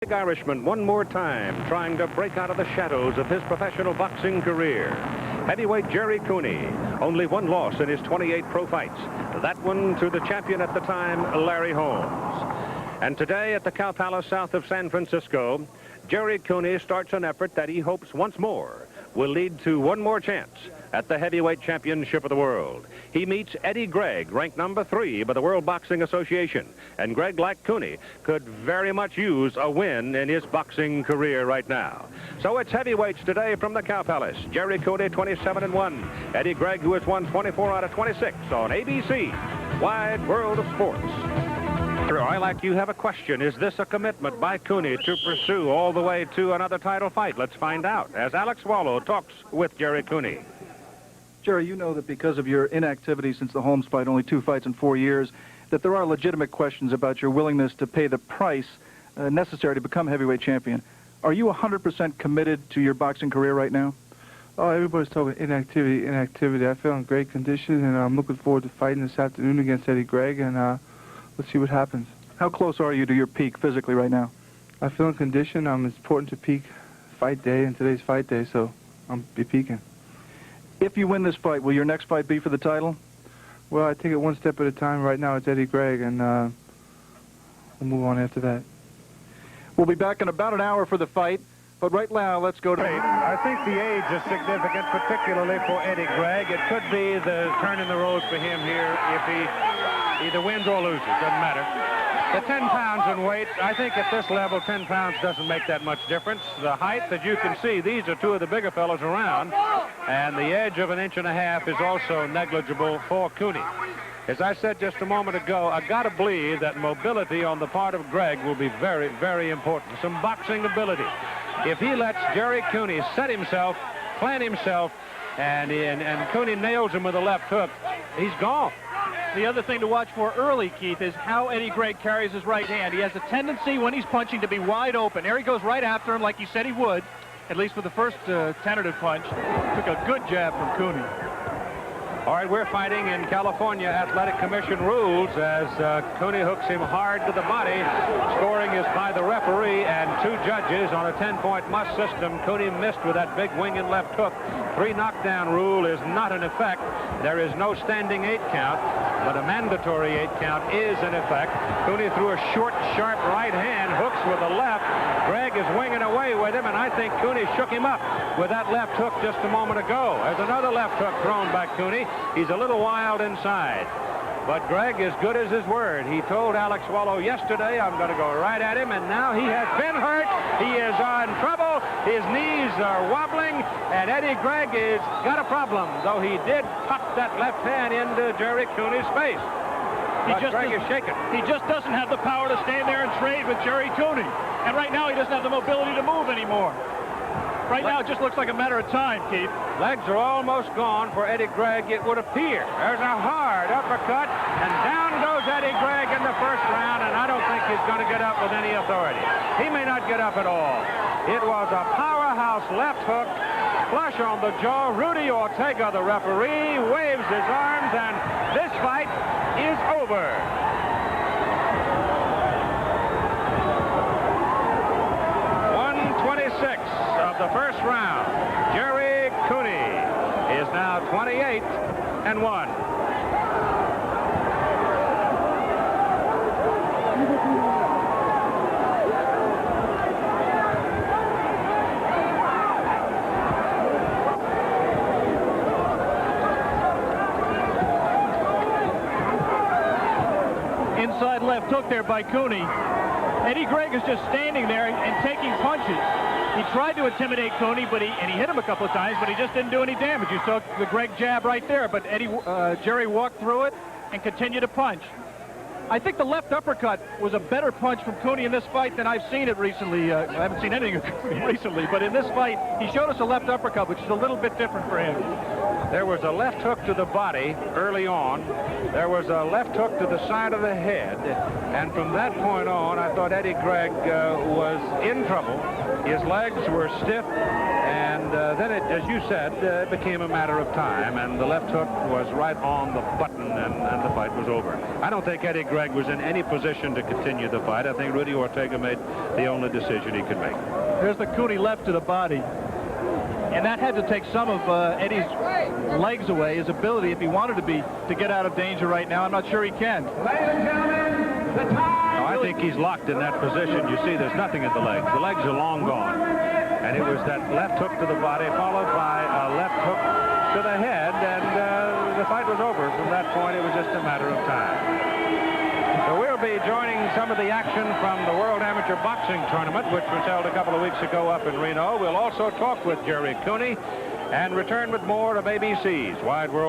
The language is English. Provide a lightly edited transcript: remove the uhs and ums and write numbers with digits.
Big Irishman one more time, trying to break out of the shadows of his professional boxing career. Heavyweight Gerry Cooney, only one loss in his 28 pro fights. That one to the champion at the time, Larry Holmes. And today at the Cow Palace south of San Francisco, Gerry Cooney starts an effort that he hopes once more will lead to one more chance at the heavyweight championship of the world. He meets Eddie Gregg, ranked number 3 by the World Boxing Association. And Gregg, like Cooney, could very much use a win in his boxing career right now. So it's heavyweights today from the Cow Palace. Gerry Cooney, 27-1. Eddie Gregg, who has won 24 out of 26 on ABC, Wide World of Sports. I, like you, have a question. Is this a commitment by Cooney to pursue all the way to another title fight? Let's find out as Alex Wallow talks with Gerry Cooney. Gerry, you know that because of your inactivity since the Holmes fight, only 2 fights in 4 years, that there are legitimate questions about your willingness to pay the price necessary to become heavyweight champion. Are you 100% committed to your boxing career right now? Oh, everybody's talking inactivity. I feel in great condition, and I'm looking forward to fighting this afternoon against Eddie Gregg, and let's see what happens. How close are you to your peak physically right now? I feel in condition. I'm important to peak fight day, and today's fight day, so I'm be peaking. If you win this fight, will your next fight be for the title? Well, I take it one step at a time. Right now it's Eddie Gregg, and we'll move on after that. We'll be back in about an hour for the fight, but right now let's go to... I think the age is significant, particularly for Eddie Gregg. It could be the turn in the road for him here if he either wins or loses. Doesn't matter. The 10 pounds in weight, I think at this level, 10 pounds doesn't make that much difference. The height, that you can see, these are 2 of the bigger fellows around, and the edge of 1.5 inches is also negligible for Cooney. As I said just a moment ago, I got to believe that mobility on the part of Gregg will be very, very important. Some boxing ability. If he lets Gerry Cooney set himself, plant himself, and Cooney nails him with a left hook, he's gone. The other thing to watch for early, Keith, is how Eddie Gregg carries his right hand. He has a tendency when he's punching to be wide open. There he goes right after him like he said he would, at least for the first tentative punch. Took a good jab from Cooney. All right, we're fighting in California Athletic Commission rules as Cooney hooks him hard to the body. Scoring is by the referee and 2 judges on a 10-point must system. Cooney missed with that big wing and left hook. 3 knockdown rule is not in effect. There is no standing 8 count, but a mandatory 8 count is in effect. Cooney threw a short, sharp right hand, hooks with the left. Gregg is winging away with him, and I think Cooney shook him up with that left hook just a moment ago. There's another left hook thrown by Cooney. He's a little wild inside. But Gregg is good as his word. He told Alex Wallow yesterday, I'm going to go right at him, and now he has been hurt. He is on trouble. His knees are wobbling, and Eddie Gregg has got a problem, though he did pop that left hand into Gerry Cooney's face. Gregg is shaken. He just doesn't have the power to stand there and trade with Gerry Cooney. And right now he doesn't have the mobility to move anymore. Right now, it just looks like a matter of time, Keith. Legs are almost gone for Eddie Gregg, it would appear. There's a hard uppercut, and down goes Eddie Gregg in the first round, and I don't think he's going to get up with any authority. He may not get up at all. It was a powerhouse left hook, flush on the jaw. Rudy Ortega, the referee, waves his arms, and this fight is over. Of the first round, Gerry Cooney is now 28-1. Inside left hook there by Cooney. Eddie Gregg is just standing there and taking punches. He tried to intimidate Cooney, but he hit him a couple of times, but he just didn't do any damage. You saw the Gregg jab right there, but Gerry walked through it and continued to punch. I think the left uppercut was a better punch from Cooney in this fight than I've seen it recently. I haven't seen anything of Cooney recently, but in this fight, he showed us a left uppercut, which is a little bit different for him. There was a left hook to the body early on. There was a left hook to the side of the head. And from that point on, I thought Eddie Gregg was in trouble. His legs were stiff. And then, as you said, it became a matter of time. And the left hook was right on the button, and the fight was over. I don't think Eddie Gregg was in any position to continue the fight. I think Rudy Ortega made the only decision he could make. There's the Cooney left to the body. And that had to take some of Eddie's legs away, his ability, if he wanted to get out of danger right now. I'm not sure he can. Ladies and gentlemen, the time. No, I think he's locked in that position. You see, there's nothing in the legs. The legs are long gone. And it was that left hook to the body, followed by a left hook to the head, and the fight was over. From that point, it was just a matter of time. So we'll be joining some of the action from the World Amateur Boxing Tournament, which was held a couple of weeks ago up in Reno. We'll also talk with Gerry Cooney and return with more of ABC's Wide World